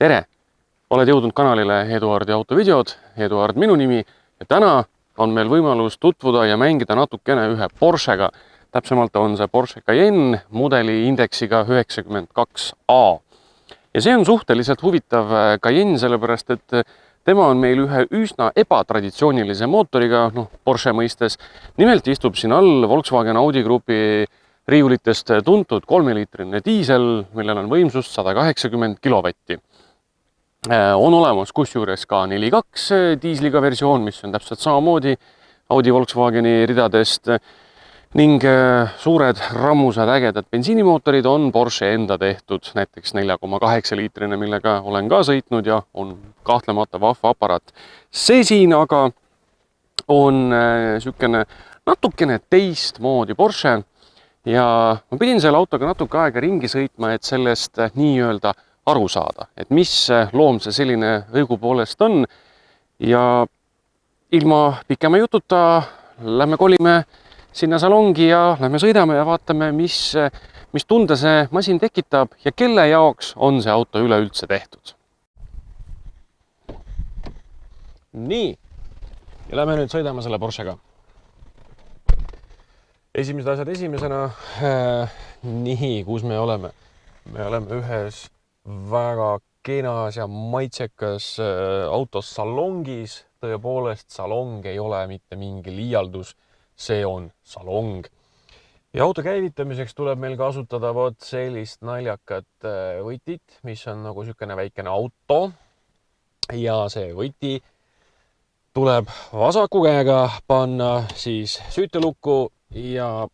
Tere! Oled jõudnud kanalile Eduardi autovideod, Eduard minu nimi ja täna on meil võimalus tutvuda ja mängida natukene ühe Porschega. Täpsemalt on see Porsche Cayenne mudeli indeksiga 92A. Ja see on suhteliselt huvitav Cayenne, sellepärast et tema on meil ühe üsna ebatraditsioonilise mootoriga, Porsche mõistes. Nimelt istub siin all Volkswagen Audi Grupi riiulitest tuntud 3-liitrine diisel, millel on võimsust 180 kilovatti. On olemas kusjuures ka 4.2 diisliga versioon, mis on täpselt samamoodi Audi Volkswageni ridadest ning suured rammusad ägedad bensiinimootorid on Porsche enda tehtud, näiteks 4,8 liitrine, millega olen ka sõitnud ja on kahtlemata vahva aparaat. See siin aga on natukene teistmoodi Porsche ja ma pidin selle autoga natuke aega ringi sõitma, et sellest nii-öelda aru saada, et mis loom see selline õigupoolest on ja ilma pikema jututa lähme kolime sinna salongi ja lähme sõidame ja vaatame, mis tunde see masin tekitab ja kelle jaoks on see auto üleüldse tehtud. Nii, ja lähme nüüd sõidame selle Porschega. Esimesed asjad esimesena, kus me oleme? Me oleme ühes väga kenas ja maitsekas autos salongis. Tõepoolest, salong ei ole mitte mingi liialdus, see on salong. Ja auto käivitamiseks tuleb meil kasutada sellist naljakat võtit, mis on nagu sükene väikene auto. Ja see võti tuleb vasaku käega panna siis süütelukku ja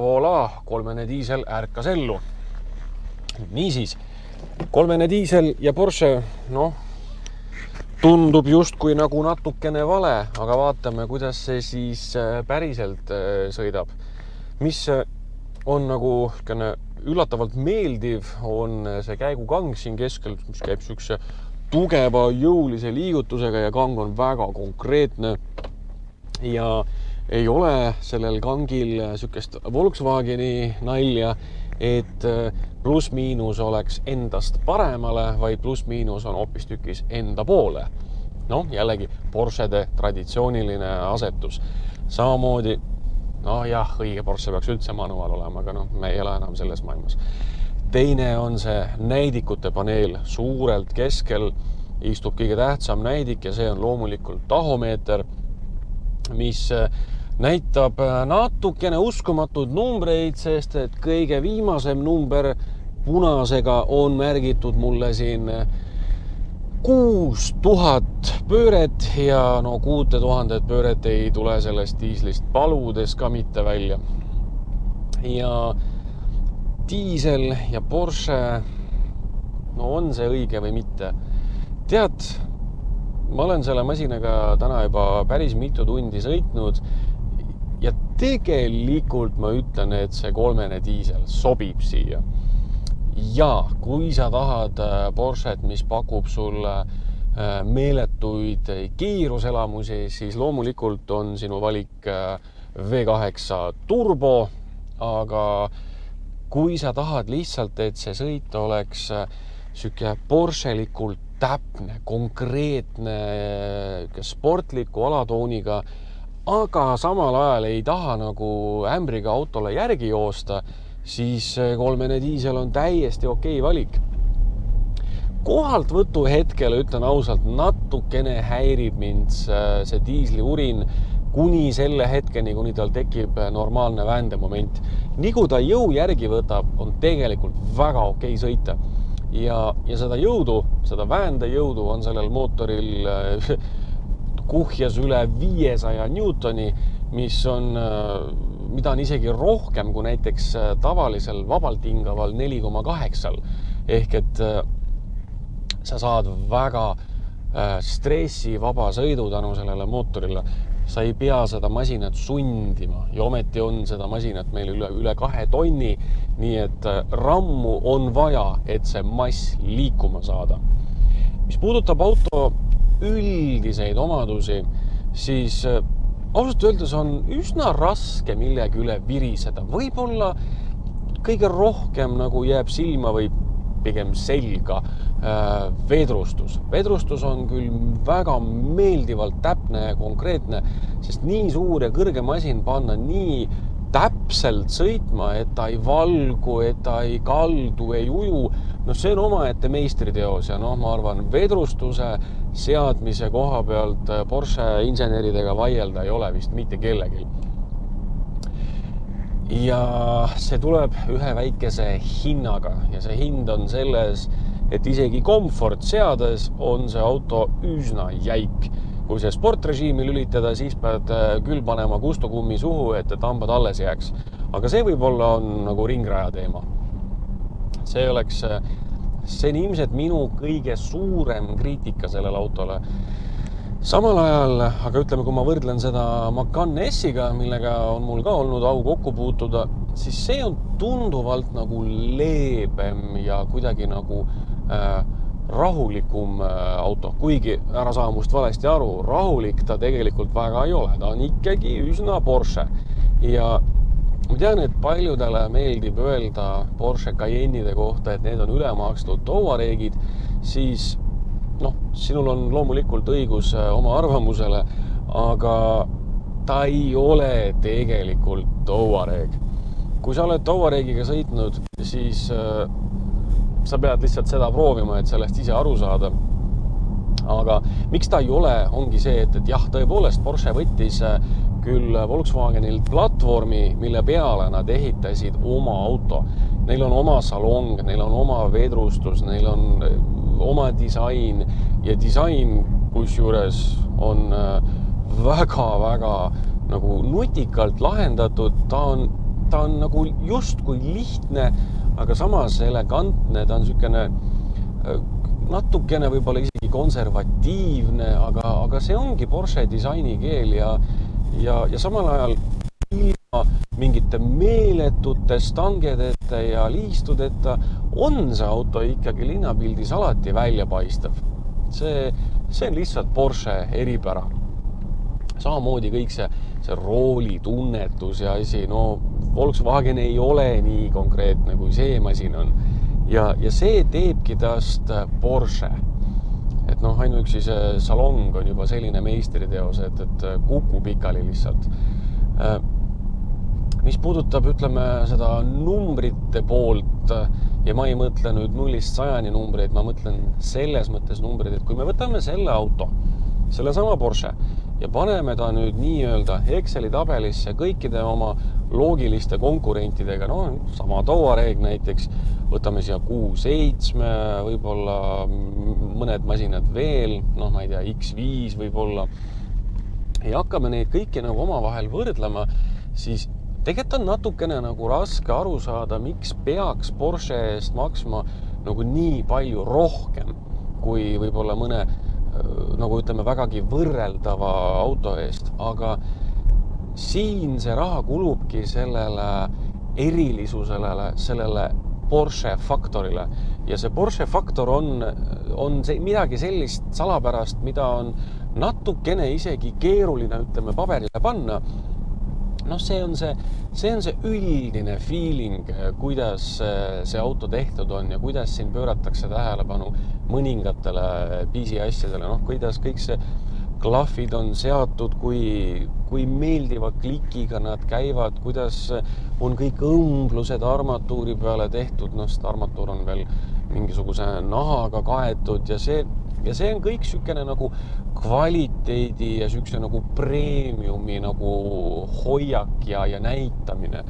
voilà, kolmene diisel ärkas ellu. Niisiis, kolmene diisel ja Porsche, tundub justkui nagu natukene vale, aga vaatame, kuidas see siis päriselt sõidab. Mis on nagu üllatavalt meeldiv, on see käigukang siin keskel, mis käib sükse tugeva jõulise liigutusega ja kang on väga konkreetne. Ja ei ole sellel kangil sükest Volkswageni nalja, et pluss-miinus oleks endast paremale, vaid pluss-miinus on hoopistükkis enda poole. Jällegi Porschede traditsiooniline asetus. Samamoodi, õige Porsche peaks üldse manuaal olema, aga me ei ole enam selles maailmas. Teine on see näidikute paneel. Suurelt keskel istub kõige tähtsam näidik ja see on loomulikult tahomeeter, mis näitab natukene uskumatud numbreid, sest et kõige viimasem number punasega on märgitud mulle siin 6000 pööret ja 6000 pööret ei tule sellest diislist paludes ka mitte välja. Ja diisel ja Porsche, on see õige või mitte? Tead, ma olen selle masinaga täna juba päris mitu tundi sõitnud ja tegelikult ma ütlen, et see kolmene diisel sobib siia. Ja kui sa tahad Porschet, mis pakub sulle meeletuid kiiruselamusi, siis loomulikult on sinu valik V8 turbo, aga kui sa tahad lihtsalt, et see sõit oleks süke Porschelikult täpne, konkreetne, sportliku alatooniga, aga samal ajal ei taha nagu ämbriga autole järgi joosta, siis kolmene diisel on täiesti okei valik. Kohaltvõtu hetkel, ütlen ausalt, natukene häirib mind see diisli urin kuni selle hetkeni, kuni tal tekib normaalne väändemoment. Nii kui ta jõu järgi võtab, on tegelikult väga okei sõita. Ja seda jõudu, seda väände-jõudu on sellel mootoril kuhjas üle 500 newtoni, mida on isegi rohkem kui näiteks tavalisel vabalt hingaval 4,8. Ehk et sa saad väga stressivaba sõidu tänu sellele mootorile. Sa ei pea seda masinat sundima ja ometi on seda masinat meil üle 2 tonni, nii et rammu on vaja, et see mass liikuma saada. Mis puudutab auto üldiseid omadusi, siis ausalt öeldes on üsna raske millegi üle viriseda. Võib-olla kõige rohkem nagu jääb silma või pigem selga vedrustus. Vedrustus on küll väga meeldivalt täpne ja konkreetne, sest nii suur ja kõrge masin panna nii täpselt sõitma, et ta ei valgu, et ta ei kaldu, ei uju. No see on omaette meistriteos ja ma arvan, vedrustuse seadmise koha pealt Porsche inseneridega vaielda ei ole vist mitte kellelgi. Ja see tuleb ühe väikese hinnaga ja see hind on selles, et isegi komfort seades on see auto üsna jäik. Kui see sportrežiimi lülitada, siis pead küll panema kustukummi suhu, et hambad alles jääks. Aga see võib-olla on nagu ringraja teema. See on ilmselt minu kõige suurem kriitika sellele autole. Samal ajal, aga ütleme, kui ma võrdlen seda Macan S-iga, millega on mul ka olnud au kokku puutuda, siis see on tunduvalt nagu leebem ja kuidagi nagu rahulikum auto. Kuigi ära saa must valesti aru, rahulik ta tegelikult väga ei ole. Ta on ikkagi üsna Porsche. Ja ma tean, et paljudele meeldib öelda Porsche Cayenne'ide kohta, et need on ülemakstud touareegid, siis sinul on loomulikult õigus oma arvamusele, aga ta ei ole tegelikult touareeg. Kui sa oled touareegiga sõitnud, siis sa pead lihtsalt seda proovima, et sellest ise aru saada. Aga miks ta ei ole, ongi see, et jah, tõepoolest Porsche võttis küll Volkswagenilt platvormi, mille peale nad ehitasid oma auto. Neil on oma salong, neil on oma vedrustus, neil on oma disain ja disain kusjuures on väga-väga nagu nutikalt lahendatud. Ta on nagu justkui lihtne, aga samas elegantne, ta on niisugune natukene võib-olla isegi konservatiivne, aga see ongi Porsche disainikeel ja samal ajal ilma mingite meeletute stangedeta ja liistudeta on see auto ikkagi linnapildis alati väljapaistev. See on lihtsalt Porsche eripära. Samamoodi kõik see rooli tunnetus ja asi, Volkswagen ei ole nii konkreetne, kui see masin on. Ja see teebki tast Porsche. Et ainuüksi see salong on juba selline meistriteos, et kukub pikali lihtsalt. Mis puudutab, ütleme, seda numbrite poolt ja ma ei mõtle nüüd 0-100 numbreid, ma mõtlen selles mõttes numbreid, et kui me võtame selle auto, selle sama Porsche ja paneme ta nüüd nii-öelda Exceli tabelisse kõikide oma loogiliste konkurentidega, sama touareeg näiteks, võtame siia Q7, võib-olla mõned masinad veel, ma ei tea, X5 võib-olla, ja hakkame neid kõiki nagu omavahel võrdlema, siis tegelikult on natukene nagu raske aru saada, miks peaks Porsche eest maksma nagu nii palju rohkem kui võib-olla mõne, nagu ütleme, vägagi võrreldava auto eest. Aga siin see raha kulubki sellele erilisusele, sellele Porsche faktorile. Ja see Porsche faktor on see midagi sellist salapärast, mida on natukene isegi keeruline, ütleme, paberile panna. See on see üldine feeling, kuidas see auto tehtud on ja kuidas siin pööratakse tähelepanu mõningatele pisiasjadele, kuidas kõik see klahvid on seatud, kui meeldiva klikiga nad käivad, kuidas on kõik õmblused armatuuri peale tehtud, sest armatuur on veel mingisuguse nahaga kaetud ja see on kõik niisugune nagu kvaliteedi ja niisugune nagu preemiumi nagu hoiak ja näitamine.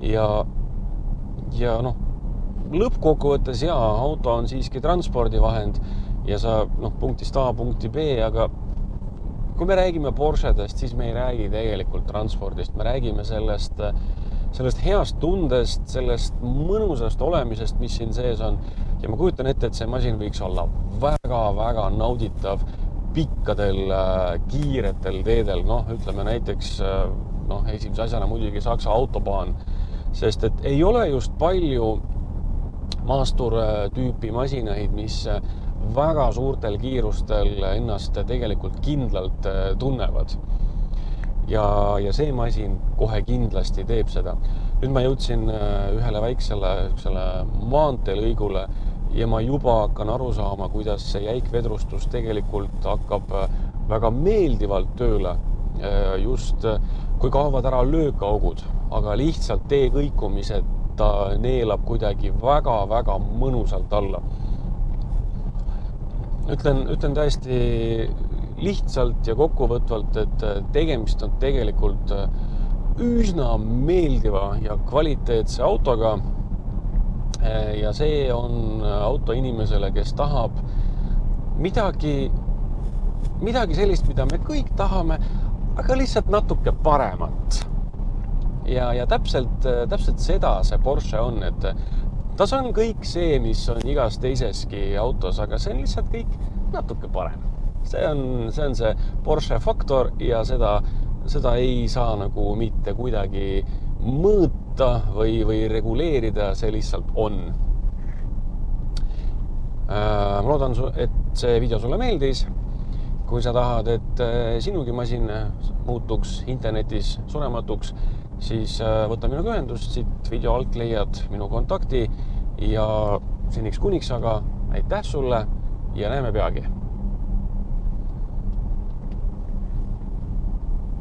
Ja lõppkokkuvõttes auto on siiski transpordivahend ja sa punktist A punkti B, aga kui me räägime Porschedest, siis me ei räägi tegelikult transpordist, me räägime sellest heast tundest, sellest mõnusast olemisest, mis siin sees on. Ja ma kujutan ette, et see masin võiks olla väga-väga nauditav pikkadel, kiiretel teedel. Ütleme näiteks, esimese asjana muidugi Saksa autobaan, sest et ei ole just palju maasturtüüpi masinaid, mis väga suurtel kiirustel ennast tegelikult kindlalt tunnevad. Ja see masin kohe kindlasti teeb seda. Nüüd ma jõudsin ühele väiksele maanteelõigule ja ma juba hakkan aru saama, kuidas see jäik vedrustus tegelikult hakkab väga meeldivalt tööle. Just kui kaovad ära löökaugud, aga lihtsalt tee kõikumised ta neelab kuidagi väga-väga mõnusalt alla. Ütlen täiesti lihtsalt ja kokkuvõtvalt, et tegemist on tegelikult üsna meeldiva ja kvaliteetse autoga. Ja see on auto inimesele, kes tahab midagi sellist, mida me kõik tahame, aga lihtsalt natuke paremat. Ja täpselt seda see Porsche on, et tas on kõik see, mis on igas teiseski autos, aga see on lihtsalt kõik natuke parem. See on see Porsche faktor ja seda ei saa nagu mitte kuidagi mõõta või reguleerida, see lihtsalt on. Ma loodan, et see video sulle meeldis. Kui sa tahad, et sinugi masin muutuks internetis surematuks, siis võta minuga ühendust, siit video alt leiad minu kontakti ja seniks kuniks aga aitäh sulle ja näeme peagi.